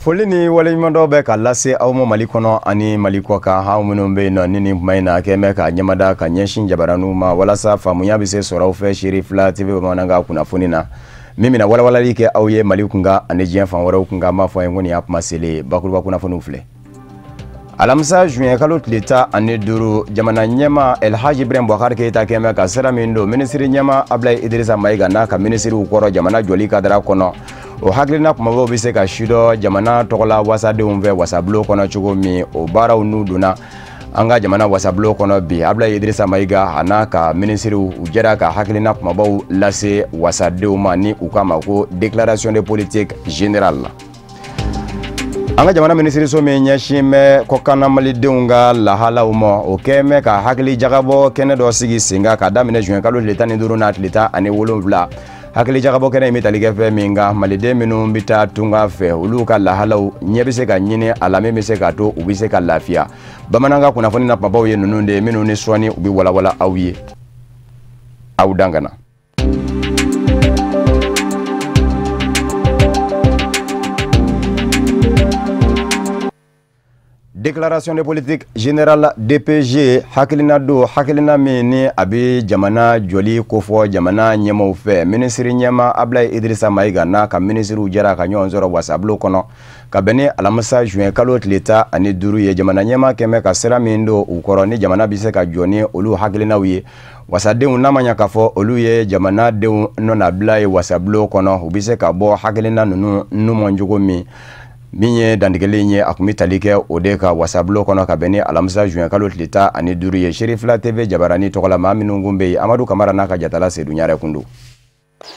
Foli ni waleɲuman dɔ bɛ ka lase aw ma Mali kɔnɔ ani Mali kɔ kan aw minnu bɛ yen nɔ ni nin kuma in na kɛmɛ ka ɲɛmada ka ɲɛsin jabaraniw ma walasa faamuya bɛ se sɔrɔ aw fɛ Seri 2 TV bamanankan kunnafoni na min bɛna walawalali kɛ aw ye Mali kunkan ani diɲɛ fan wɛrɛw kunkan m'a fɔ an ye ko nin y'a kuma selen bakuruba kunnafoniw filɛ. Alamisa juin kalo tile 15 jamana ɲɛma Elhaji Ibrahim Boubacar Keita kɛmɛ ka sera min don minisiri ɲɛma Ablaye Idrissa Mayiga n'a ka minisiriw kɔrɔ jamana jɔli kadara kɔnɔ o hakilina kumabaw bɛ se ka sidɔ jamana tɔgɔla wasadenw fɛ wasabulon kɔnɔ cogo min o baaraw n'u donna an ka jamana wasabulon kɔnɔ bi Ablaye Idrissa Mayiga a n'a ka minisiriw u jɛra ka hakilina kumabaw lase wasadenw ma ni u k'a ma ko déclaration de politique générale la. An ka jamana minisiriso min ɲɛsin bɛ kɔkanna malidenw ka lahalaw ma o kɛmɛ ka hakili jagabɔ kɛnɛ dɔ sigi sen kan ka daminɛ juin kalo tile 15 n'a tile 17 hakili jagabɔ kɛnɛ in bɛ tali kɛ fɛn min kan maliden minnu bɛ taa tunga fɛ olu ka lahalaw ɲɛ bɛ se ka ɲini a la min bɛ se ka to u bɛ se ka lafiya bamanankan kunnafoni na kumabaw ye ninnu de ye minnu ni sɔnni u bɛ walawala aw ye aw dangana. Déclaration de politique générale DPG hakilina do hakilina min ni a bɛ jamana jɔli kofɔ jamana ɲɛmaw fɛ minisiri ɲɛma Ablaye Idrissa Mayiga n'a ka minisiriw jɛra ka ɲɔgɔn sɔrɔ wasabulon kɔnɔ ka bɛn ni alamisa juin kalo tile 15 ye jamana ɲɛma kɛmɛ ka sira min don u kɔrɔ ni jamana bɛ se ka jɔ ni olu hakilinaw ye wasadenw n'a ma ɲɛ k'a fɔ olu ye jamanadenw nɔnabila ye wasabulon kɔnɔ u bɛ se ka bɔ hakilina ninnu numɔn cogo min ye dantigɛlen ye a kun bɛ tali kɛ o de ka wasabulon kɔnɔ ka bɛn ni alamisa juin kalo tile 15 ye Seri 2 TV jabarani tɔgɔla maa minnu kun bɛ yen Amadu Kamara n'a ka jatala Seydou Ɲare kun don.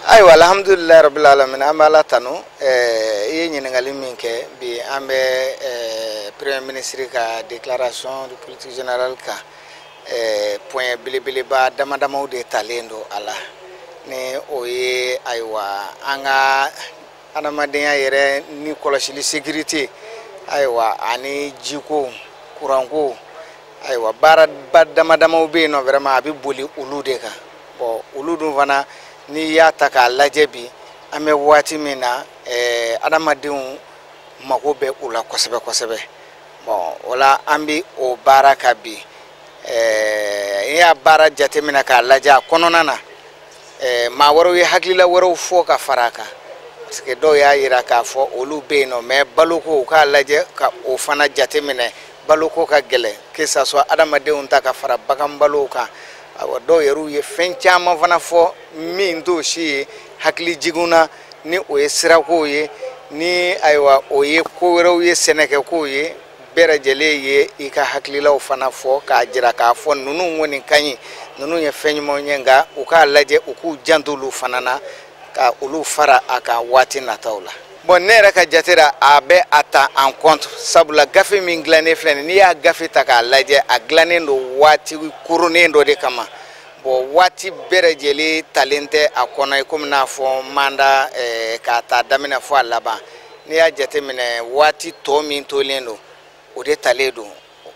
Ayiwa alhamdulilayi rabbil alamin an bɛ Ala tanu i ye ɲininkali min kɛ bi an bɛ premier ministre ka déclaration de politique générale kan point belebeleba damadamaw de talen don a la ni o ye ayiwa an ka adamadenya yɛrɛ ni kɔlɔsili sécurité ayiwa ani jiko kuranko ayiwa baaraba damadamaw bɛ yen nɔ vraiment a bɛ boli olu de kan bon olu dun fana n'i y'a ta k'a lajɛ bi an bɛ waati min na adamadenw mago bɛ o la kosɛbɛ kosɛbɛ bon o la an bɛ o baara ka bi n'i y'a baara jateminɛ k'a lajɛ a kɔnɔna na maa wɛrɛw ye hakilila wɛrɛw fɔ ka fara a kan parce que dɔw y'a yira k'a fɔ olu bɛ yen nɔ mais baloko u k'a lajɛ ka o fana jateminɛ baloko ka gɛlɛn que ça soit adamadenw ta ka fara bagan balow kan awɔ dɔw yɛrɛ ye fɛn caman fana fɔ min t'o si ye hakili jiginna ni o ye sirakow ye ni ayiwa o ye ko wɛrɛw ye sɛnɛkɛkow ye bɛɛ lajɛlen ye i ka hakililaw fana fɔ k'a jira k'a fɔ ninnu kɔni ka ɲi ninnu ye fɛn ɲumanw ye nka u k'a lajɛ u k'u janto olu fana na ka olu fara a kan waati nataw la. Bon ne yɛrɛ ka jate la a bɛ a ta en compte sabula gafe min dilannen filɛ nin n'i y'a gafe ta k'a lajɛ a dilannen don waati kurunnen dɔ de kama bon waati bɛɛ lajɛlen talen tɛ a kɔnɔ komi n'a fɔ manda k'a ta daminɛ fɔ a laban n'i y'a jateminɛ waati tɔ min tolen don o de talen don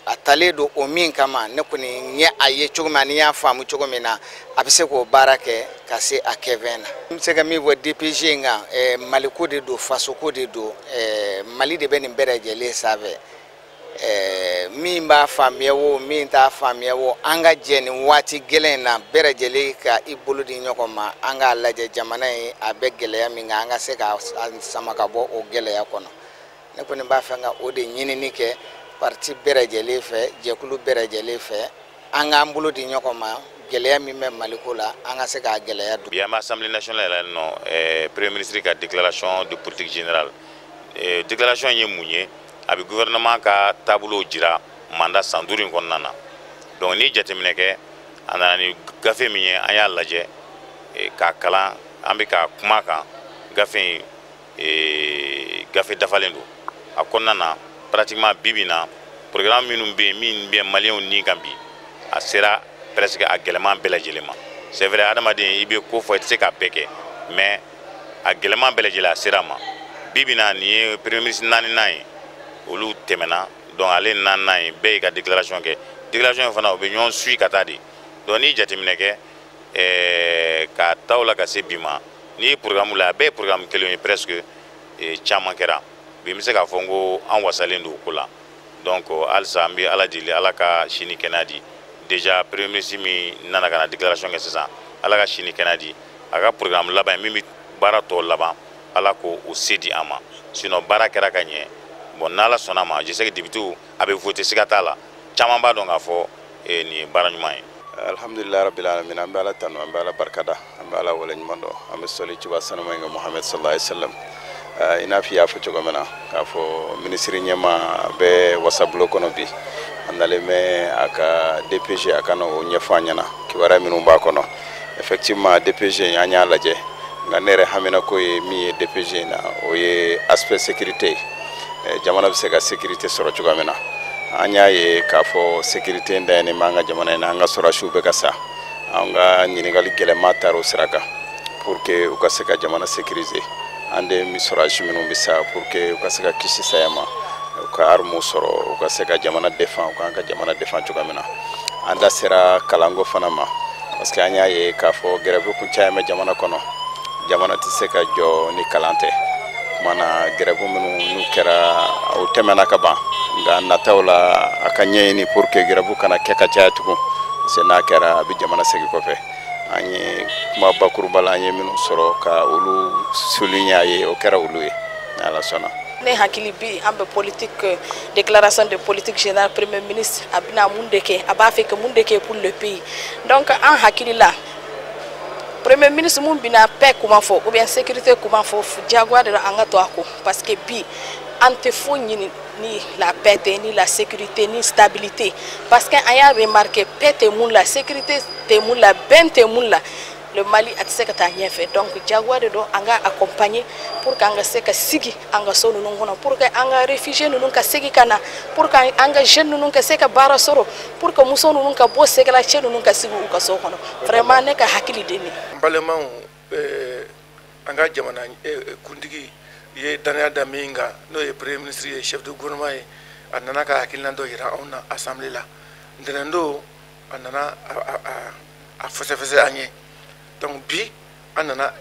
a talen don o min kama ne kɔni ɲɛ a ye cogo min ani y'a faamu cogo min na a bɛ se k'o baara kɛ ka se a kɛfɛn na. N bɛ se ka min fɔ DPG in kan Maliko de don fasoko de don Mali de bɛ nin bɛɛ lajɛlen sanfɛ min b'a faamuya o min t'a faamuya o an ka jɛ nin waati gɛlɛn in na bɛɛ lajɛlen ka i bolo di ɲɔgɔn ma an k'a lajɛ jamana in a bɛ gɛlɛya min kan an ka se ka sama ka bɔ o gɛlɛya kɔnɔ ne kɔni b'a fɛ ka o de ɲinini kɛ parti bɛɛ lajɛlen fɛ jɛkulu bɛɛ lajɛlen fɛ an k'an bolo di ɲɔgɔn ma gɛlɛya min bɛ Maliko la an ka se k'a gɛlɛya don. Bi an bɛ Assemblée nationale la nɔ premier ministre ka déclaration de politique générale déclaration ye mun ye a bɛ gouvernement ka taabolo jira mandat san 5 in kɔnɔna na donc ni jateminɛ kɛ a nana ni gafe min ye an y'a lajɛ k'a kalan an bɛ ka kuma kan gafe in gafe dafalen don a kɔnɔna na pratiquement bibi na programme minnu bɛ yen min bɛ maliyɛnw ni kan bi a sera presque a gɛlɛman bɛɛ lajɛlen ma c'est vrai adamaden i bɛ ko fɔ i tɛ se k'a bɛɛ kɛ mais a gɛlɛman bɛɛ lajɛlen a sera a ma bibi na nin ye premier ministre naaninan ye olu tɛmɛna donc ale naaninan ye bɛɛ y'i ka déclaration kɛ déclaration in fana o bɛ ɲɔgɔn suit ka taa de donc n'i jateminɛ kɛ k'a taa o la ka se bi ma n'i ye programme la a bɛɛ ye programme kelen ye presque caman kɛra bi mise ka fongo an wasalen do kula donc alsa ambi ala dili ala ka shini kenadi déjà premier ministre mi nana kana déclaration ke ça ala ka shini kenadi aga programme laban mi bara to laban ala ko o sedi ama sinon bara kera kanye bon nala sonama je sais que député avait voté sikatala chama ba donc afo ni bara nyumay alhamdulillah rabbil alamin am bala tanu am bala barkada am bala wala nyumando am soli ci wasana may nga muhammad sallallahu alaihi wasallam ina fi ya fuco gomena ka fo ministre nyama be wasablo kono bi andale me aka DPG aka no nyefanyana ki wara minu ba kono effectivement DPG nyanya laje nga nere hamina ko ye mi DPG na o ye aspect sécurité jamana be se ka sécurité soro chugamena anya ye ka fo sécurité ndene manga jamana na nga soro shube kasa anga nyinigali gele mataro siraka pour que u ka se ka jamana sécuriser ande mi soro shiminu bisa pour que u ka se ka kishi sayama u ka armu soro u ka se ka jamana défend u ka jamana défend chugamena anda sera kalango fanama parce que anya ye ka fo grève ku chayama jamana kono jamana ti se ka jo ni kalante mana grève minu nu kera o temena ka ba nga natawla akanye ni pour que grève kana keka chatuko se na kera bi jamana segi ko fe anyi kuma bakuru bala nye minu soro ka ulu sulinya ye o kera ulu ala sona ne hakili bi ambe politique déclaration de politique générale premier ministre abina mundeke aba fait que mundeke pour le pays donc en hakili là premier ministre mun bina paix comment faut ou bien sécurité comment faut diagwa de anga to ako parce que bi ante fo ni la paix ni la sécurité ni stabilité parce que aya remarqué paix te mun la sécurité te mun la ben te mun la le Mali a tse ka tanya fait donc diagwa de do anga accompagner pour que anga se ka sigi anga so nunu ngona pour que anga réfugié nunu ka sigi kana pour que anga jeune nunu ka se ka bara soro pour que muso nunu ka bo se ka la che nunu ka sigi u ka so kono vraiment ne ka hakili deni parlement anga jamana kundigi ye dania daminga no ye premier ministre ye chef de gouvernement ye anana ka hakilina do yira ona assemblée la ndendo anana a fese anye donc bi anana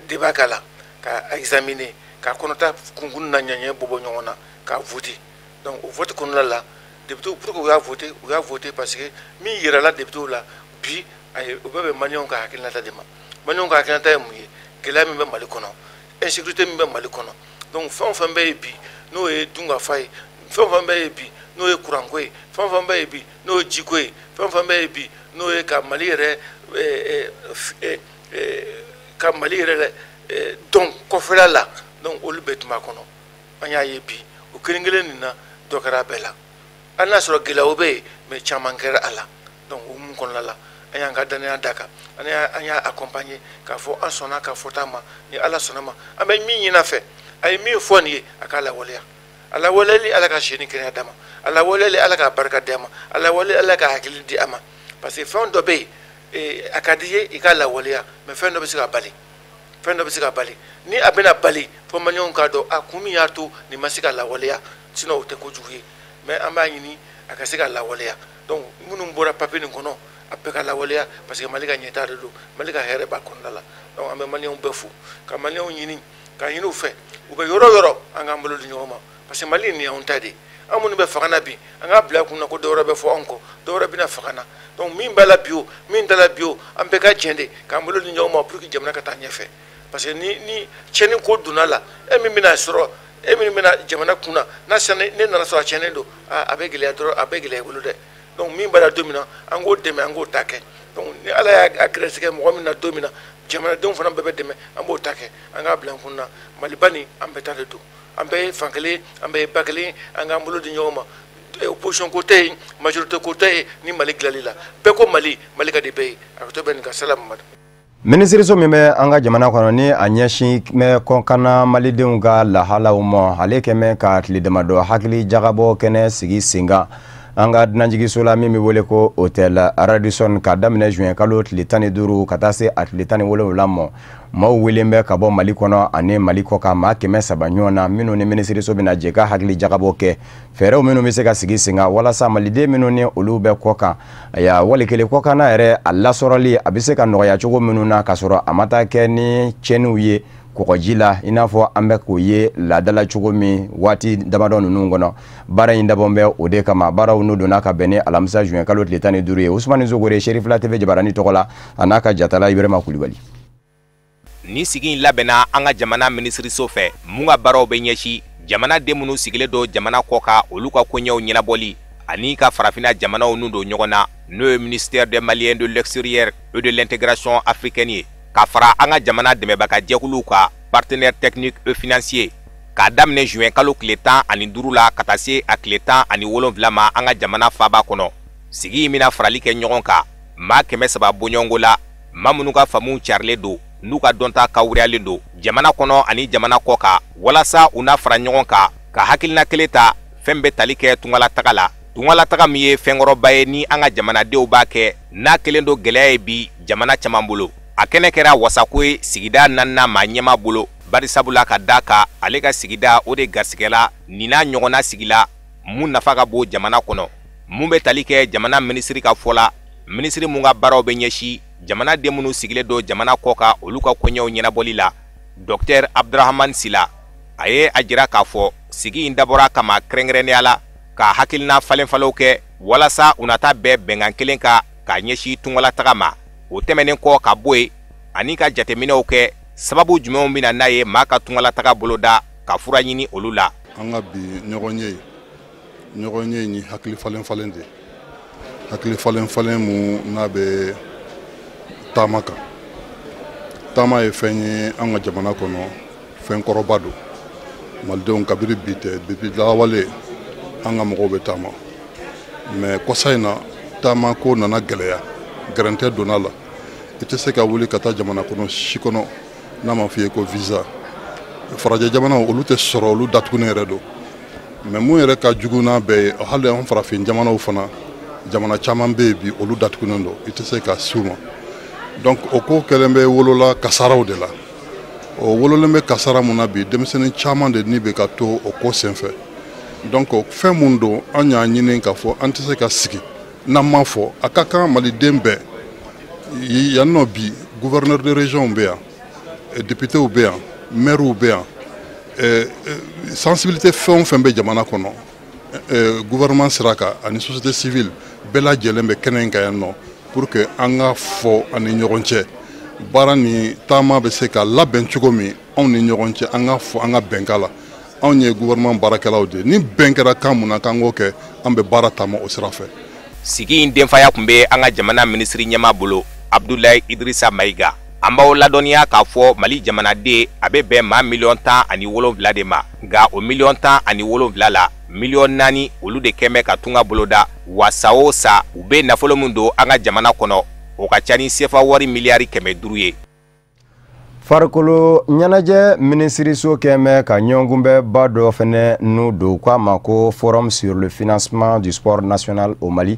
débat kala ka examiner ka konota kungun na nyanye bobo nyona ka voter donc au vote kono la député pour que vous a voté parce que mi yira la député la bi ay obebe manion ka hakilina ta dema manion ka hakilina ta muye kela mi be mali kono insécurité mi be mali kono donc fon be bi no e dunga fay fon be bi no e kurangoy fon be bi no jikoy fon be bi no e ka mali re ka mali re donc ko fela la donc olu betuma kono anya ye bi o keringele ni na dokara bela ana soro gela obe me chamankera ala donc o mun kono la anya ga dana daka anya accompagner ka fo an sona ka fotama ni ala sonama ame mi nyina fe ay mi foni akala waliya ala walali ala ka shini kene dama ala walali ala ka barka dama ala walali ala ka hakili di ama parce que fon do be akadiye ikala waliya me fon do be sika bali ni abena bali fo manyon ka do akumi yato ni masika la waliya sino o te ko juye mais amba nyini akasika la waliya donc munum bora papi ni kono apeka la waliya parce que malika nyeta do malika here ba kondala donc ambe manyon befu ka manyon nyini ka yinu fe u be yoro anga mbolo di nyoma parce que mali ni on tadi amunu be fakana bi anga bla kunna ko dora be fo onko dora bi na fakana donc min bala bio min dala bio ambe ka jende ka mbolo di nyoma pour que jamna ka tanya fe parce que ni cheni ko dunala e mi mina soro e mi mina jamana kuna na sene ne na so cheni do abegele adoro abegele gulu de donc min bala domina ango deme ango take donc ni ala ya agresse ke mo mina domina jamana don fana bebe deme ambo take anga blan kunna malibani ambe tale do ambe fankele ambe bakele anga mbolo di nyoma opposition côté majorité côté ni mali glalila be ko mali ka de be akoto ben ka salam mad ministre so meme anga jamana kono ni anyeshi me konkana malidenw ga lahala umo haleke me ka tlidemado hakili jagabo kene sigi singa anga dinanjigi sola mimi wole ko hotel Radisson ka damine juin kalo tlitani duru katase atlitani wole ulamo maw welembe ka bo mali kono ane mali ko ka ma keme sabanyona minu ni ministre so bina jeka hakili jagabo ke fere minu mi se ka sigi singa wala sa malide minu ni olube koka ya wale kele koka na ere alla soroli abise ka noya chogo minu na kasoro amata ke ni chenu ye kɔgɔji la i n'a fɔ an bɛ k'o ye laadala cogo min waati damadɔ ninnu kɔnɔ baara in dabɔn bɛ o de kama baaraw n'o donna ka bɛn ni alamisa juin kalo tile 15 ye Usmani Zogore Sherifla TV Jabarani tɔgɔ la a n'a ka jatala Ibrahima Kulibali. Ni sigi in labɛnna an ka jamana minisiriso fɛ mun ka baaraw bɛ ɲɛsi jamana den minnu sigilen don jamana kɔ kan olu ka koɲɛw ɲɛnabɔli ani ka farafinna jamanaw n'u don ɲɔgɔn na n'o ye ministère des Maliens de l'extérieur et de l'intégration africaine ye ka fara an ka jamana dɛmɛbaga jɛkuluw ka partenaire technique et financier k'a daminɛ juin kalo tile 15 la ka taa se a tile 17 ma an ka jamana faaba kɔnɔ sigi in bɛna farali kɛ ɲɔgɔn kan maa 300 bɔɲɔgɔnko la maa minnu ka faamuw carilen don n'u ka dɔnta kawuriyalen don jamana kɔnɔ ani jamana kɔ kan walasa u n'a fara ɲɔgɔn kan ka hakilina kelen ta fɛn bɛ tali kɛ tungalataga la tungalataga min ye fɛnkɔrɔba ye ni an ka jamanadenw b'a kɛ n'a kelen don gɛlɛya ye bi jamana caman bolo a kɛnɛ kɛra wasako ye sigida 4nan maa ɲɛma bolo barisabula ka da kan ale ka sigida o de garisɛgɛla nin n'a ɲɔgɔnna sigila mun nafa ka bon jamana kɔnɔ mun bɛ tali kɛ jamana minisiri ka fɔ la minisiri mun ka baaraw bɛ ɲɛsi jamana den minnu sigilen don jamana kɔ kan olu ka koɲɛw ɲɛnabɔli la Dr Abdurahman Sila a ye a jira k'a fɔ sigi in dabɔra kama kɛrɛnkɛrɛnnenya la ka hakilina falenfalenw kɛ walasa u nata bɛɛ bɛnkan kelen kan k'a ɲɛsi tungalataga ma o tɛmɛnen kɔ ka bɔ yen ani ka jateminɛw kɛ sababu jumɛnw bɛna n'a ye maa ka tungalataga boloda ka fura ɲini olu la. An ka bi ɲɔgɔn ye ni hakili falen de hakili falen mu n'a bɛ taama kan taama ye fɛn ye an ka jamana kɔnɔ fɛn kɔrɔba don malidenw kabiri bi tɛ depuis lawale an ka mɔgɔw bɛ taama mais kɔsa in na taama ko nana gɛlɛya gɛrɛntɛ donna la i tɛ se ka wuli ka taa jamana kɔnɔ si kɔnɔ n'a ma f'i ye ko visa farajɛ jamanaw olu tɛ sɔrɔ olu datugunen yɛrɛ don mais mun yɛrɛ ka jugu n'a bɛɛ ye hali an farafin jamanaw fana jamana caman bɛ yen bi olu datugunen don i tɛ se ka s'u ma donc o ko kɛlen bɛ wolola kasaraw de la o wololen bɛ kasara mun na bi denmisɛnnin caman de ni bɛ ka to o ko senfɛ donc fɛn mun don an y'a ɲini k'a fɔ an tɛ se ka sigi n'an ma fɔ a ka kan maliden bɛɛ yan nɔ bi gouverneur de région bɛ yan députéw bɛ yan maires bɛ yan sensibilité fɛn o fɛn bɛ jamana kɔnɔ gouvernement sira kan ani société civile bɛɛ lajɛlen bɛ kɛnɛ in kan yan nɔ pour que an ka fɔ ani ɲɔgɔn cɛ baara ni taama bɛ se ka labɛn cogo min anw ni ɲɔgɔn cɛ an ka fɔ an ka bɛnkan la anw ye gouvernement baarakɛlaw de ni bɛn kɛra kan mun na k'an k'o kɛ an bɛ baara taama o sira fɛ. Sigi in denfaya tun bɛ an ka jamana minisiri ɲɛma bolo Abdoulaye Idrissa Maïga an b'aw ladɔnniya k'a fɔ Mali jamanaden a bɛ bɛn maa 17 de ma nka o 17 la 4 olu de kɛmɛ ka tunga boloda wa sa o sa u bɛ nafolo min don an ka jamana kɔnɔ o ka ca ni sefa wari miliyari 500 ye. Farikolo ɲɛnajɛ minisiriso kɛmɛ ka ɲɔgɔnkunbɛba dɔ fɛnɛ n'u don k'a ma ko forum sur le financement du sport national au Mali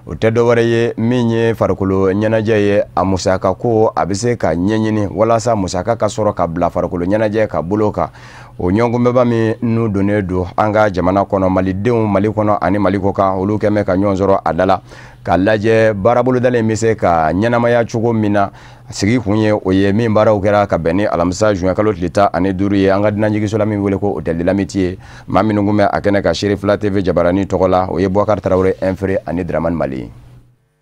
o tɛ dɔwɛrɛ ye min ye farikolo ɲɛnajɛ ye a musaka ko a bɛ se ka ɲɛɲini walasa musaka ka sɔrɔ ka bila farikolo ɲɛnajɛ ka bolo kan o ɲɔgɔnkunbɛba min n'u donnen don an ka jamana kɔnɔ malidenw Mali kɔnɔ ani Mali kɔ kan olu kɛmɛ ka ɲɔgɔn sɔrɔ a da la ka lajɛ baarabolodalen bɛ se ka ɲɛnamaya cogo min na sigi kun ye o ye min baaraw kɛra ka bɛn ni alamisa juin kalo tile 15 ye an ka dunanjigiso la min wele ko hôtel de l'amitié ye maa minnu kun bɛ a kɛnɛ ka Sherifla TV Jabarani tɔgɔ la o ye Boubacar Traoré Infré ani Dramane Mali.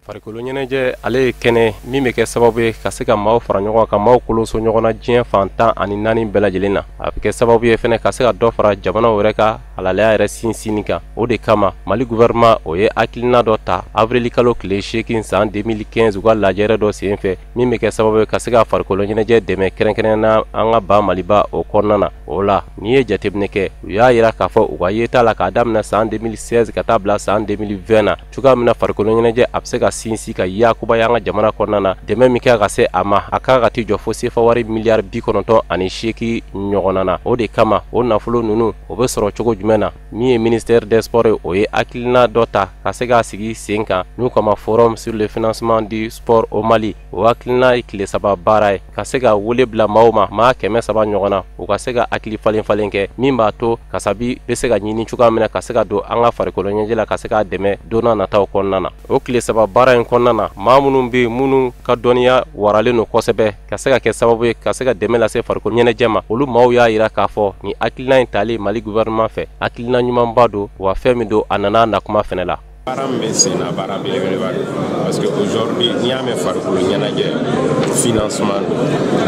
Farikolo ɲɛnajɛ ale ye kɛnɛ min bɛ kɛ sababu ye ka se ka maaw fara ɲɔgɔn kan maaw koloso ɲɔgɔn na diɲɛ fan 14 bɛɛ lajɛlen na a bɛ kɛ sababu ye fɛnɛ ka se ka dɔ fara jamanaw yɛrɛ ka halalaya yɛrɛ sinsinni kan o de kama Mali gouvernement o ye hakilina dɔ ta avril kalo tile 8 san 2015 u ka lajɛrɛ dɔ sen fɛ min bɛ kɛ sababu ye ka se ka farikolo ɲɛnajɛ dɛmɛ kɛrɛnkɛrɛnnena an ka ba Maliba o kɔnɔna na o la n'i ye jateminɛ kɛ u y'a yira k'a fɔ u ka yeta la k'a daminɛ san 2016 ka taa bila san 2020 na cogoya min na farikolo ɲɛnajɛ a bɛ se ka sinsin ka yakuba y'an ka jamana kɔnɔna na dɛmɛ min kɛ ka se a ma a kan ka ti jɔ fo sefa wari miliyari 98 ɲɔgɔnna na o de kama o nafolo ninnu o bɛ sɔrɔ cogo jumɛn na min ye ministère des sports ye o ye hakilina dɔ ta ka se k'a sigi sen kan n'u kama forum sur le financement du sport au Mali o hakilina ye tile 3 baara ye ka se ka wele bila maaw ma maa 300 ɲɔgɔnna u ka se ka hakili falen kɛ min b'a to kasabi bɛ se ka ɲini cogoya min na ka se ka don an ka farikolo ɲɛnajɛ la ka se k'a dɛmɛ donna nataw kɔnɔna na o tile 3 baara baara in kɔnɔna na maa minnu bɛ minnu ka dɔnniya waralen don kosɛbɛ ka se ka kɛ sababu ye ka se ka dɛmɛ lase farikolo ɲɛnajɛ ma olu maaw y'a yira k'a fɔ ni hakilina in tali Mali gouvernement fɛ hakilina ɲumanba don wa fɛn min don a nana nakuma fɛnɛ la. Baara min bɛ sen na baara belebeleba don parce que aujourd'hui n'i y'a mɛn farikolo ɲɛnajɛ financement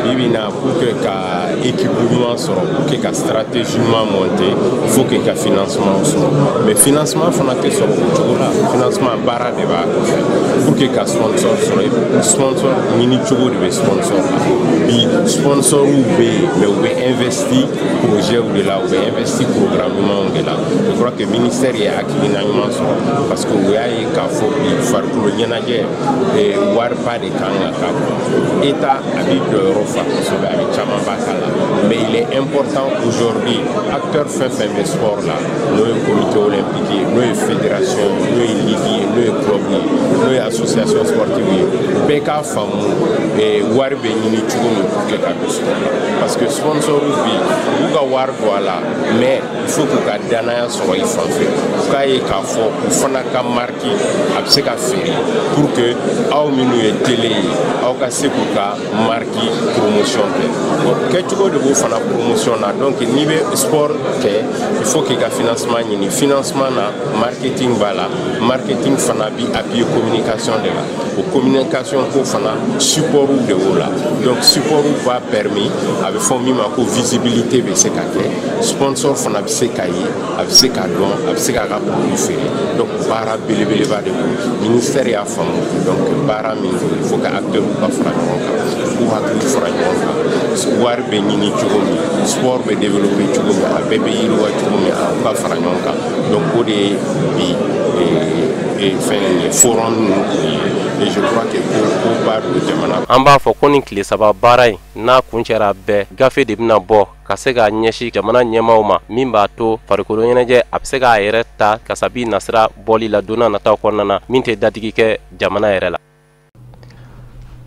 don bi na pour que ka équipe ɲuman sɔrɔ pour que ka stratégie ɲuman monter il faut que ka financement sɔrɔ mais financement fana tɛ sɔrɔ o cogo la financement baara de b'a kɔfɛ pour que ka sponsor sɔrɔ sponsor ɲini cogo de bɛ sponsor la bi sponsorw bɛ yen mais u bɛ investi projet de la u bɛ investi programme ɲumanw de la je crois que ministère ye hakilina ɲuman sɔrɔ parce que o y'a ye k'a fɔ bi farikolo ɲɛnajɛ wariba de kan ka k'a kɔnɔ état a bɛ jɔyɔrɔ fa kosɛbɛ a bɛ camanba k'a la mais il est important aujourd'hui acteur fɛn fɛn bɛ sport la n'o ye comité olympique ye n'o ye fédération ye n'o ye ligue ye n'o ye club ye n'o ye association sportive ye bɛɛ k'a faamu wari bɛ ɲini cogo min pour que ka don sport la parce que sponsor bi u ka wari don a la mais il faut k'u ka danaya sɔrɔ i fan fɛ u k'a ye k'a fɔ u fana ka marque a bɛ se ka feere pour que aw minnu ye télé ye aw ka se k'u ka marque promotion kɛ kɛcogo de b'o fana promotion na donc n'i bɛ sport kɛ il faut k'i ka financement ɲini financement na marketing b'a la marketing fana bi appuyer communication de la o communication ko fana support de b'o la donc support va permis a bɛ fɔ min ma ko visibilité bɛ se ka kɛ sponsor fana bɛ se ka ye a bɛ se ka dɔn a bɛ se k'a ka produit feere donc baara belebeleba de don ministère y'a faamu donc baara min don il faut que acteurs ka fara ɲɔgɔn kan k'u hakili fara ɲɔgɔn kan wari bɛ ɲini cogo min sport bɛ développer cogo min a bɛɛ bɛ yiriwa cogo min a ka fara ɲɔgɔn kan donc o de ye bi fɛn forum et je crois que ko b'a don jamana. An b'a fɔ ko ni tile saba baara in n'a kun cɛra bɛɛ gafe de bɛna bɔ ka se k'a ɲɛsin jamana ɲɛmaaw ma min b'a to farikolo ɲɛnajɛ a bɛ se k'a yɛrɛ ta kasabi nasira bɔli la don n'a nataw kɔnɔna na min tɛ dadigi kɛ jamana yɛrɛ la.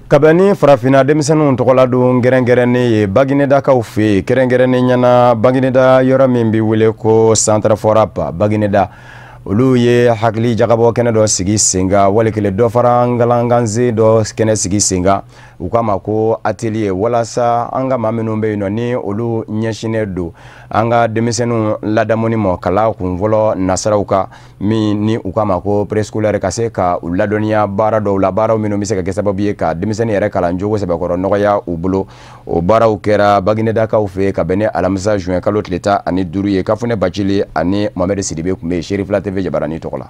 Kabini farafina denmisɛnninw tɔgɔla don gɛrɛngɛrɛnnen ye Baginedakaw fɛ yen kɛrɛnkɛrɛnnen ɲɛna Bagineda yɔrɔ min bɛ wele ko Centre Forap Bagineda olu ye hakili jagabɔ kɛnɛ dɔ sigi senga walikele dɔ fara ngalanganze dɔ kɛnɛ sigi senga u k'a ma ko atelier walasa an ka maa minnu bɛ yen nɔ ni olu ɲɛsinnen don an ka denmisɛnninw ladamuni ma kala kunfɔlɔ nasaraw kan min ni u k'a ma ko préscolaire ka se ka u ladɔnniya baara dɔw la baaraw minnu bɛ se ka kɛ sababu ye ka denmisɛnnin yɛrɛ kalan jogo sɛbɛkɔrɔ nɔgɔya u bolo o baaraw kɛra Baginedakaw fɛ ka bɛn ni alamisa juin kalo tile 15 ye Kafunɛ Bacili ani Mohamed Sidibe kun bɛ Sherif La TV Jabarani tɔgɔ la.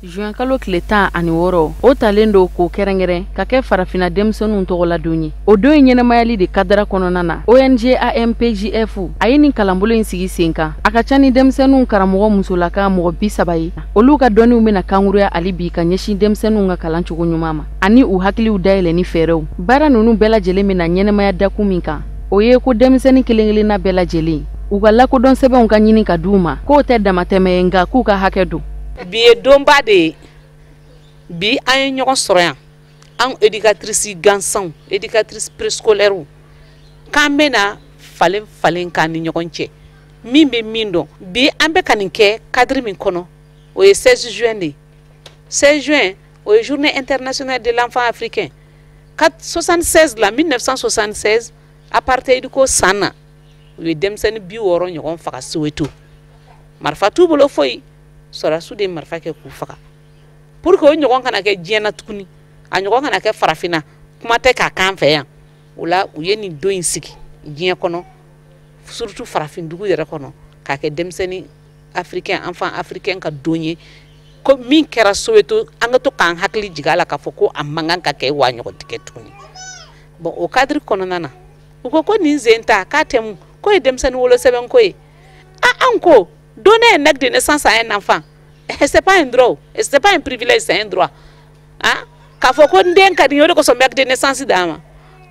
Juin kalo tile 16 o talen do ko kɛrɛnkɛrɛn ka kɛ farafina denmisɛnninw tɔgɔ la don ye o don in ɲɛnamayali de kadara kɔnɔna na ONG AMPJF a ye nin kalanbolo in sigi sen kan a ka ca ni denmisɛnninw karamɔgɔ musolaka mɔgɔ 30 ye olu ka dɔnniw bɛna kanguruya ali bi ka ɲɛsin denmisɛnninw ka kalan cogo ɲuman ma ani u hakiliw dayɛlɛ ni fɛɛrɛw baara ninnu bɛɛ lajɛlen bɛna ɲɛnamaya dakun min kan o ye ko denmisɛnnin kelen-kelenna bɛɛ lajɛlen u ka lakodɔn sɛbɛnw ka ɲini ka d'u ma k'o tɛ damatɛmɛ ye nka k'u ka hakɛ don. Bi ye donba de ye bi an ye ɲɔgɔn sɔrɔ yan an éducatrice gansanw éducatrice préscolaire k'an bɛna falen k'an ni ɲɔgɔn cɛ min bɛ min dɔn bi an bɛ ka nin kɛ cadre min kɔnɔ o ye 16 juin de 16 juin o ye journée internationale de l'enfant africain 76 la 1976 apartheid ko san na u ye denmisɛnnin 60 ɲɔgɔn faga Soweto marifa t'u bolo foyi sɔrɔsiw de marifa kɛ k'u faga pour que o ɲɔgɔn kana kɛ diɲɛ na tuguni a ɲɔgɔn kana kɛ farafina kuma tɛ k'a kan fɛ yan o la u ye nin don in sigi diɲɛ kɔnɔ surtout farafindugu yɛrɛ kɔnɔ k'a kɛ denmisɛnnin africain enfant africain ka don ye ko min kɛra Soweto an ka to k'an hakili jigin a la k'a fɔ ko a man kan ka kɛ wa ɲɔgɔn tɛ kɛ tuguni bon o cadre kɔnɔna na u ko nin sen ta k'a tɛ mun ko ye denmisɛnnin wolosɛbɛn ko ye an ko donner un acte de naissance à un enfant, c'est pas un droit, c'est pas un privilège, c'est un droit. Hein? K'a fɔ ko den ka di yoro ko acte de naissance d'a ma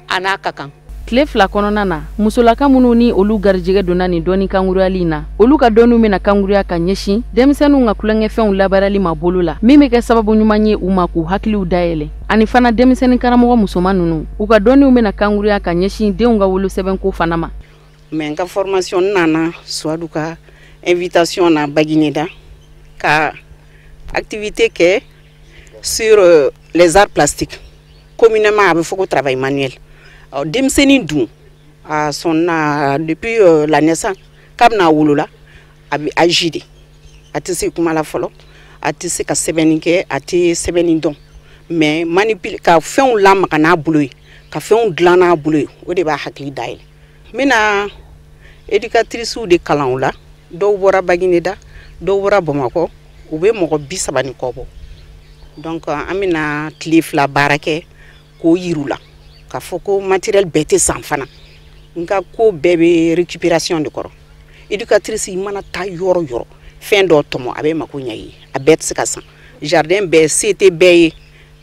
ana ka kan. Tile fila kɔnɔna na musolaka minnu ni olu garijɛgɛ donna nin dɔɔni kanguruyali na olu ka dɔɔniw bɛna kanguruya ka ɲɛsin denmisɛnninw ka kulonkɛfɛnw labaarali ma bolo la min bɛ kɛ sababu ɲuman ye u ma k'u hakiliw dayɛlɛ ani fana denmisɛnnin karamɔgɔ musoman ninnu u ka dɔɔniw bɛna kanguruya ka ɲɛsin denw ka wolosɛbɛnko fana ma. Mais n ka formation nana Suadu ka invitation na Bagineda ka activité kɛ sur les arts plastiques. Communément, il faut travail manuel. Demseni Dou, depuis la naissance, Kabna Wulula, a Jide, a tissé Kumala Folo, a tissé ka Sebenike, a tissé Sebenindon. Mais manipule, ka fait un lame kana boulot, ka fait un glana boulot, au débat hakli dail. Mina éducatrice ou de Kalaoula, do wora Bagineda, do wora Bomako, ou be moko bisabani kobo. Donc, amina tlif la barake, ko yirula. Ka foko matériel bête sans fana. Nga ko bébé récupération de corps. Éducatrice imana ta yoro yoro. Fin d'automo abe makunya yi. Abet se kasan. Jardin be CT be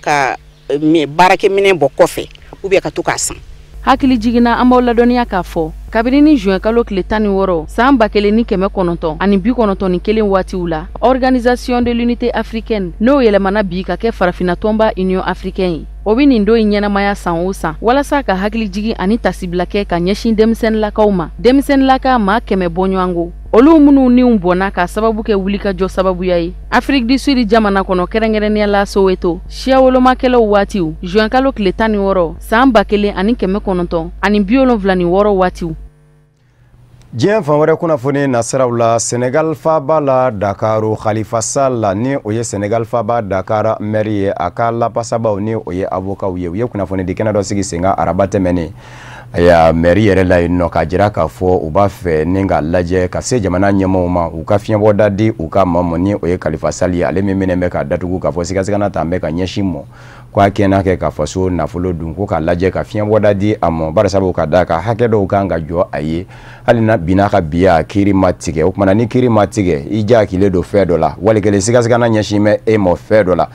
ka me barake minen bo kofe. Ou bien ka to kasan. Hakili jigina amba la doniya k'a fɔ kabini ni juin kalo tile 16 san 1990 ani 91 waatiw la Organisation de l'Unité Africaine n'o yɛlɛmana bi ka kɛ farafina tɔnba Union Africaine o bi nin do in ɲɛnamaya san o san walasa ka hakili jigi ani tasibila kɛ ka ɲɛsin denmisɛnnilakaw ma denmisɛnnilaka maa 100 bɔɲɔgɔnko olu minnu niw bɔnna ka sababu kɛ wulikajɔ sababuya ye Afrique du Sud jamana kɔnɔ kɛrɛnkɛrɛnnenya la Soweto siya wolomakɛlaw waatiw juin kalo tile 16 san 1990 ani 76 waatiw. Diɲɛ fan wɛrɛ kunnafoni nasiraw la Senegal faaba la Dakaru Khalifa Sall ni o ye Senegal faaba Dakar maire ye a ka lapasabaw ni o ye avocat ye u ye kunnafoni di kɛnɛ dɔ sigi sen kan araba tɛmɛnen aya maire yɛrɛ la yen nɔ ka jira k'a fɔ u b'a fɛ ni ka lajɛ ka se jamana ɲɛmɔgɔw ma u ka fiɲɛbɔda di u ka maa ni o ye Khalifa Sall ye ale min minɛ bɛ ka datugu k'a fɔ sigasigana ta bɛ ka ɲɛsin mɔ k'a kɛnɛ kɛ ka faso nafolo dun ko ka lajɛ ka fiɲɛbɔda di a mɔ barisabu ka da ka hakɛ dɔw kan ka jɔ a ye hali na bina ka biya kiri ma tigɛ o kumana ni kiri ma tigɛ i jakile do fɛn dɔ la walikelen sigasigana ɲɛsin bɛ e mɔ fɛn dɔ la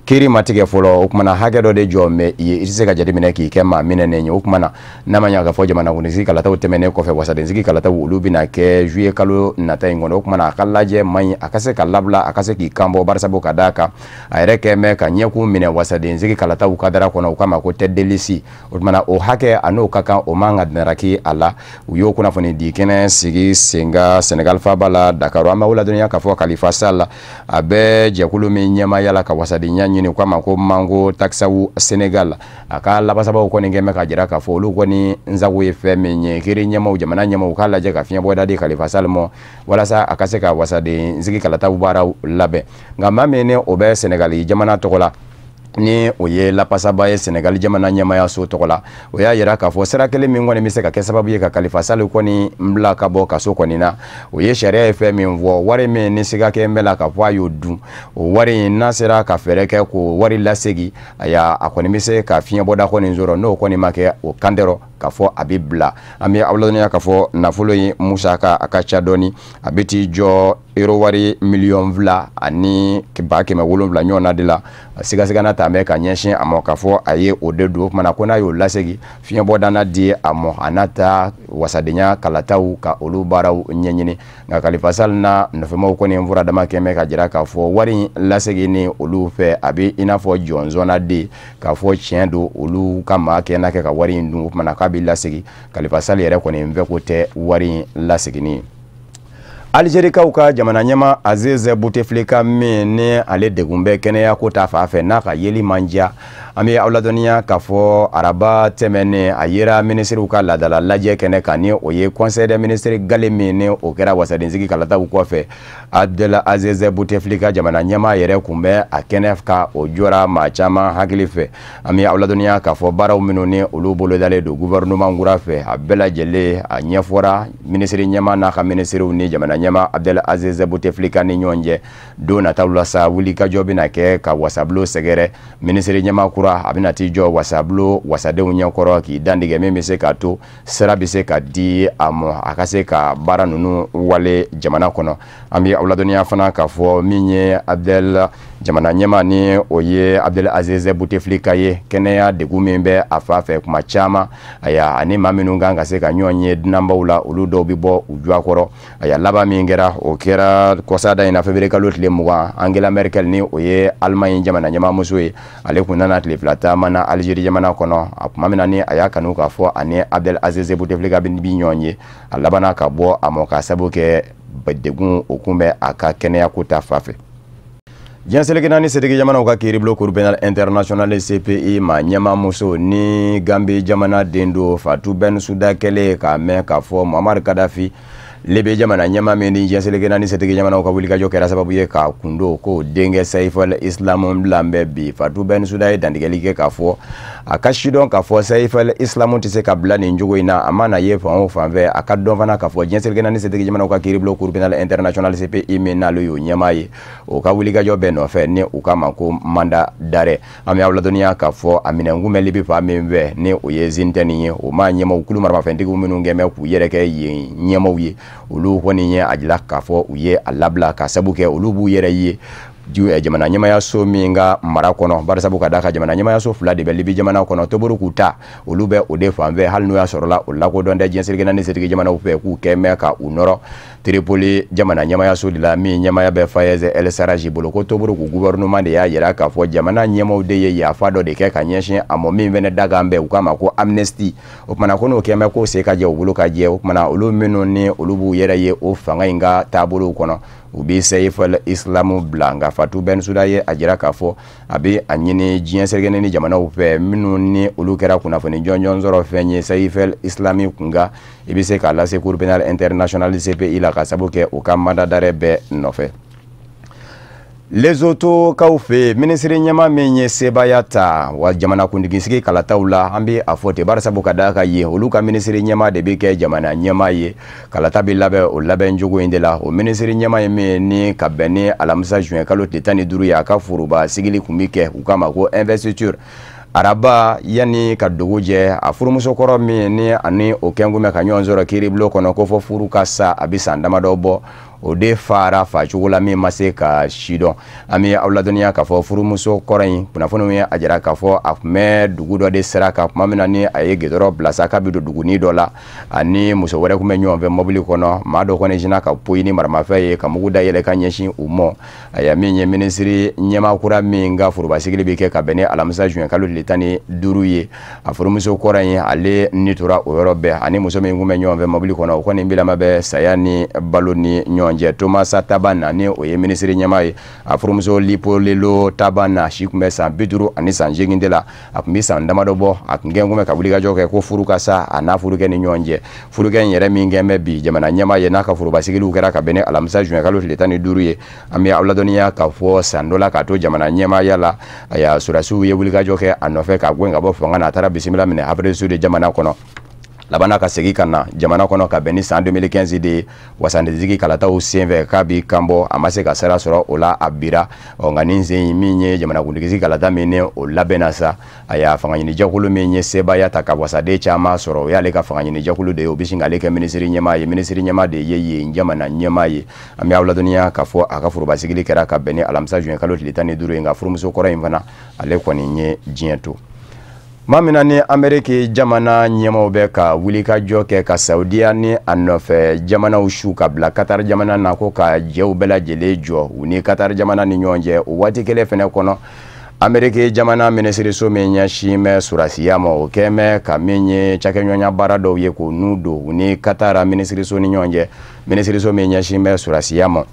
kiri ma tigɛ fɔlɔ o kumana hakɛ dɔ de jɔ mɛ i tɛ se ka jateminɛ k'i kɛ maa minɛnen ye o kumana n'a ma ɲa ka fɔ jamanakuntigi kalataw tɛmɛnen kɔfɛ wasadensigi kalataw olu bɛna kɛ juillet kalo nata in kɔnɔ o kumana a ka lajɛ man ɲi a ka se ka labila a ka se k'i kanbɔ barisabu ka d'a kan a yɛrɛ kɛ mɛ ka ɲɛkun minɛ wasadensigi kalataw kadara kɔnɔ u k'a ma ko tête de liste o kumana o hakɛ a n'o ka kan o man ka daraki a la u y'o kunnafoni di kɛnɛ sigi sen kan Senegal faaba la Dakar an b'a ladɔnniya k'a fɔ Khalifa Sall a bɛ jɛkulu min ɲɛmaaya la ka wasadenya ɲini ko ma ko mango taxawu Senegal a ka labasabaw kɔni kɛmɛ ka jira k'a fɔ olu kɔni nsago ye fɛn min ye kiri ɲɛmaw jamana ɲɛmaw k'a lajɛ ka fiɲɛbɔda di Khalifa Sall mɔ walasa a ka se ka wasaden sigi kalataw baaraw labɛn nka maa min ni o bɛ Senegali jamana tɔgɔ la ni o ye lapasaba ye Senegal jamana ɲɛmaya so tɔgɔ la o y'a yira k'a fɔ sira kelen min kɔni bɛ se ka kɛ sababu ye ka Khalifa Sall kɔni bila ka bɔ kaso kɔni na o ye sariya ye fɛn min fɔ wari min ni siga kɛ bɛ la ka fɔ a y'o dun o wari in n'a sera ka fɛɛrɛ kɛ k'o wari lasegi a kɔni bɛ se ka fiɲɛbɔda kɔni sɔrɔ n'o kɔni ma kɛ o kan dɔrɔn ka fɔ a bɛ bila an bɛ aw ladɔnniya k'a fɔ nafolo in musaka a ka ca dɔɔni a bɛ t'i jɔ euro wari miliyɔn 2 ani 700 ɲɔgɔn na de la sigasigana ta bɛ ka ɲɛsin a mɔ k'a fɔ a ye o de don o kumana ko n'a y'o lasegi fiɲɛbɔdana di a mɔ a n'a ta wasadenya kalataw ka olu baaraw ɲɛɲini nka Khalifa Sall na nɔfɛmaw kɔni fura dama kɛmɛ ka jira k'a fɔ wari lasegi ni olu fɛ a bɛ i n'a fɔ jɔnzɔnna de k'a fɔ tiɲɛ don olu ka maa kɛ n'a kɛ ka wari in dun o kumana k'a bɛ lasegi Khalifa Sall yɛrɛ kɔni fɛ ko tɛ wari lasegini Algérikaw ka jamana ɲɛma Aziz Bouteflika min ni ale degun bɛ kɛnɛya ko ta fan fɛ n'a ka yeli man diya an bɛ aw ladɔnniya k'a fɔ araba tɛmɛnen a yera minisiriw ka laadala lajɛ kɛnɛ kan ni o ye conseil des ministres gale min ni o kɛra wasadensigi kalataw kɔfɛ Abdel Aziz Bouteflika jamana ɲɛma yɛrɛ kun bɛ a kɛnɛ ka o jɔra maa caman hakili fɛ an bɛ aw ladɔnniya k'a fɔ baaraw minnu ni olu bolodalen don gouvernement kura fɛ a bɛɛ lajɛlen a ɲɛfɔra minisiri ɲɛma n'a ka minisiriw ni jamana ɲɛma Abdel Aziz Bouteflika ni ɲɔgɔn cɛ don nataw la sa wulikajɔ bɛna kɛ ka wasabulo sɛgɛrɛ minisiri ɲɛma kura a bɛna t'i jɔ wasabulo wasadenw ɲɛkɔrɔ k'i dantigɛ min bɛ se ka to sira bɛ se ka di a mɔ a ka se ka baara ninnu wale jamana kɔnɔ an bɛ aw ladɔnniya fana k'a fɔ min ye Abdel jamana ɲɛma ni o ye Abdel Aziz Bouteflika ye kɛnɛya degun min bɛ a fa fɛ kuma caman ani maa minnu kan ka se ka ɲɔgɔn ye dunanbaw la olu dɔw bɛ bɔ u jɔ kɔrɔ laban min kɛra o kɛra kɔsada in na février kalo tile 20 Angela Merkel ni o ye Allemagne jamana ɲɛmamuso ye ale kun nana tile 2 taama na Algérie jamana kɔnɔ a kuma min na ni a y'a kanu k'a fɔ ani Abdel Aziz Bouteflika bɛ ɲɔgɔn ye a labanna ka bɔ a mɔ ka sabu kɛ degun o kun bɛ a ka kɛnɛya ko ta fan fɛ Janselekena ni setigi jamana ka kiriblo Cour international CPI ma nyama muso ni Gambie jamana dendo Fatou Bensouda kele ka me ka fo Muammar Gaddafi lebe jamana nyama meni janselekena ni setigi jamana ka wuli ka jo kera sababu ye ka kundo ko denge Saif al-Islam lambe bi Fatou Bensouda dandigelike ka fo akashidon ka fo Saif al-Islam tise ka bla ni njugo ina amana ye fa on fanve akadon fana ka fo janselekena ni setigi jamana ka kiriblo Cour international CPI menalo yo nyama ye o ka wuli ka jo no fe ni ukama ko manda dare ami awla dunia ka fo amina ngume libi fa membe ni o ye zintani o ma nyema ukulu marma fendi ko minu ngeme ku yere ke ye nyema uye ulu woni nye ajila ka fo uye alabla ka sabuke ulu bu yere ye ju jamana nyema ya so minga marakono bar sabuka daka jamana nyema ya so fula de libi jamana kono to boru kuta ulu be o de fambe hal no ya sorola ulla ko donde jensil gena ni setigi jamana upe ku keme ka unoro Tripoli jamana nyama ya sodi la mi nyama ya be fayeze El Saraji bolo ko to buru ku gouvernement de ya yera ka fo jamana nyama de ye ya fado de ke ka nyeshin amomi vene daga mbe ukama ko amnesty opana kono keme ko se ka je ubulu ka je opana ulu minu ni ulubu yera ye o fanga inga tabulu kono ubi Saif al-Islam blanga Fatou Bensouda ye ajira ka fo abi anyini jien sergene ni jamana upe minu ni ulu kera kuna foni jonjon zoro fenye Saif al-Islami kunga ibise ka la Cour pénale internationale CPI la kasabuke ukamada darebe nofe les autos kaufe ministre nyama menye sebayata wa jamana kundigisiki kalataula ambi afote barasa bukadaka ye uluka ministre nyama de bike jamana nyama ye kalata bilabe ulabe njugo indela o ministre nyama ye ni kabene alamsa juin kalo tetani duru ya kafuruba sigili kumike ukama ko investiture araba yani kaduguje afurumuso koro mi ni ani okengume kanyonzoro kiriblo kono ko fo furu kasa abisa ndamadobo o de fara fa chugula mi maseka shido ami awladonia ka fo furumuso korain kuna fono mi ajara ka fo afme dugudo de seraka mamina ni ayege doro blasa ka bido duguni dola ani muso wore ku menyo ve mobili kono mado kone jina ka poini marma fe ka muguda yele ka nyeshi umo aya minye ministry nyema kura minga furuba sigili bike ka bene alamsa juin kalu litani duruye afurumuso korain ale nitura orobe ani muso mingu menyo ve mobili kono ko ni mbila mabe sayani baloni nyo Thomas Tabana ni o ye ministre nyamaye afurumuso lipo lelo Tabana shikume san biduru ani san jegindela akumisa ndamado bo akungengume kabuliga joke ko furuka sa anafuruke ni nyonje furuke nyere mingeme bi jamana nyamaye naka furuba sigilu kera ka bene alamsa juin kalo letani duruye ami awladonia ka fo sandola ka to jamana nyamaye la aya surasu ye buliga joke anofe ka gwenga bo fanga na tara bisimila mine après su de jamana kono labana ka segi kana jamana kono ka beni san 2015 de wasande zigi kalata o senve kabi kambo amase ka sera soro ola abira onganinze minye jamana kundigizi kalata mene o labenasa aya fanganyini jakulu menye seba ya takabwasade chama soro yale ka fanganyini jakulu de obishinga leke ministry nyema de ye jamana nyema ye ami awla dunia ka fo akafuru basigili kera ka beni alamsa juin kalo litani duru nga furumuso kora imvana ale kwani nye jientu Mamina ni Ameriki jamana nyema ubeka wilika joke ka Saudia ni anofe jamana ushuka bla Qatar jamana nako ka jeubela jelejo uni Qatar jamana ni nyonje uwati kele fene kono Ameriki jamana ministri so menya shime surasiyamo ukeme kamenye chake nyonya barado ye ko nudo uni Qatar ministri so ni nyonje ministri so menya shime surasiyamo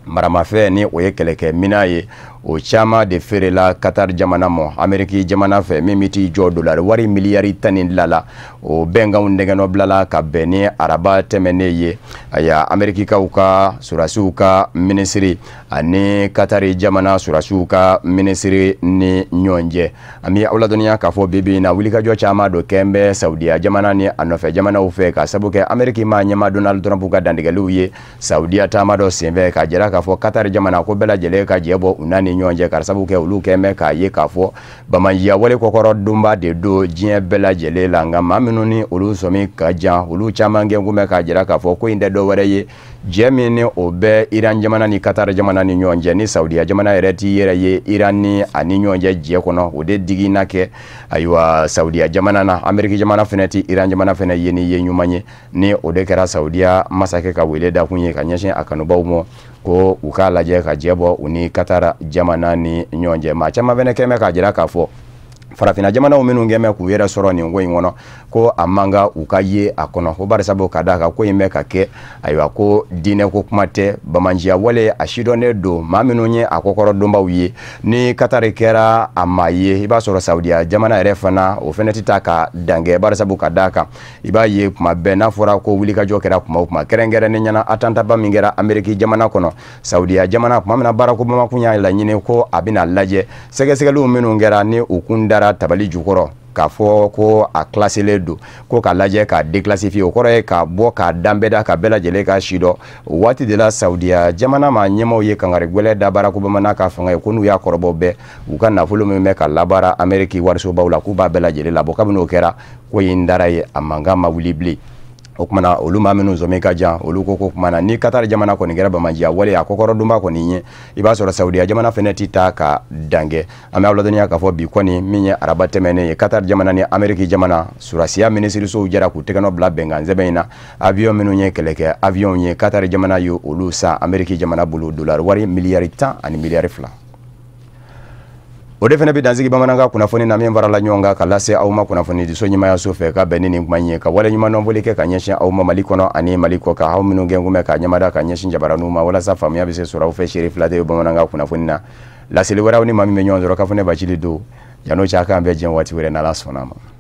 maramafe ni oyekeleke minaye o chama de ferela Qatar jamana mo Ameriki jamana fe mimiti jo dollar wari miliyari tanin lala o benga undengano blala ka beni araba temeneye aya Ameriki ka uka surasuka ministry ani Qatar jamana surasuka ministry ni nyonje ami awladonia ka fo bibi na wilika jo chama do kembe Saudia jamana ni anofe jamana ufe ka sabuke Ameriki ma nyama Donald Trump ka dandigaluye Saudia tamado sembe ka jera ka fo Qatar jamana ko bela jele ka jebo unani nyonje karsabu ke ulu keme ka ye ka fo bamanya wale kokoro dumba de do jien bela jele la ngama minuni ulu somi ka jan ulu chamange ngume ka jira ka fo ko inde do ware ye jemini obe Iran jamana ni Qatar jamana ni nyonje ni Saudia jamana ereti yere ye Iran ni ani nyonje je kono ode digi nake aywa Saudia jamana na Amerika jamana feneti Iran jamana fene ye ni ye nyumanye ni ode kera Saudia masake ka wele da kunye ka nyeshe akanuba umo ko ukala je ka jebo uni Qatar jamana ni nyonje ma chama bene keme ka jira ka fo farafina jamanaw minnu gɛmɛ k'u yɛrɛ sɔrɔ nin ko in kɔnɔ ko a manga u ka ye a kɔnɔ ko bari sabu ka da ka ko in bɛ ka kɛ ayiwa ko diinɛ ko kuma tɛ bamanjiya wale a sidɔnnen don maa minnu ye a kɔkɔrɔdonbaw ye ni katari kɛra a ma ye i b'a sɔrɔ saudiya jamana yɛrɛ fana o fɛnɛ tɛ taa ka dangɛ bari sabu ka da kan i b'a ye kuma bɛɛ n'a fɔra ko wulikajɔ kɛra kuma o kuma kɛrɛnkɛrɛnnen ɲɛna atantaba min kɛra ameriki jamana kɔnɔ saudiya jamana kuma min na baara ko bamakun y'a laɲini ko a bɛna lajɛ sɛgɛsɛgɛliw minnu kɛra ni u kun dara tabali jukɔrɔ k'a fɔ ko a classelen don ko k'a lajɛ k'a déclassifier o kɔrɔ ye k'a bɔ k'a danbɛda ka bɛɛ lajɛlen ka si dɔn o waati de la saudiya jamana ma ɲɛmaw ye kangari gwɛlɛ da Barack Obama n'a ka fanga ye ko n'u y'a kɔrɔbɔ bɛɛ u ka nafolo min bɛ ka labaara Amérique warisobaw la k'u b'a bɛɛ lajɛlen labɔ kabini o kɛra ko in dara ye a mankan ma wuli bilen o kumana olu maa minnu zɔmi ka jan olu ko kumana ni Qatar jamana kɔni kɛra bamanjiya wale a kɔkɔrɔdonba kɔni ye i b'a sɔrɔ saudiya jamana fɛnɛ ti taa ka dangɛ an bɛ aladɔniya k'a fɔ bi kɔni min ye araba tɛmɛnen ye Qatar jamana ni Amérique jamana surasiya minisirisow jɛra k'u tɛgɛnɔ bila bɛnkan sɛbɛn in na avion minnu ye kɛlɛkɛ avion ye Qatar jamana ye olu san Amérique jamana bolo dollar wari miliyari 10 ani miliyari 2 o de fɛnɛ bɛ dansigi bamanankan kunnafoni na min farala ɲɔgɔn kan ka lase aw ma kunnafoni diso ɲɛmaya so fɛ ka bɛn ni nin kuma ye ka wale ɲuman dɔnbɔli kɛ ka ɲɛsin aw ma Mali kɔnɔ ani Mali kɔ kan aw minnu gɛn kun bɛ ka ɲɛmada ka ɲɛsin jabaraniw ma walasa faamuya bɛ se sɔrɔ aw fɛ Seri Fila TV bamanankan kunnafoni na laseli wɛrɛw ni maa min bɛ ɲɔgɔn sɔrɔ k'a fɔ ne Bacili don yan'o cɛ a k'an bɛɛ jɛn waati wɛrɛ n'Ala sɔnn'a ma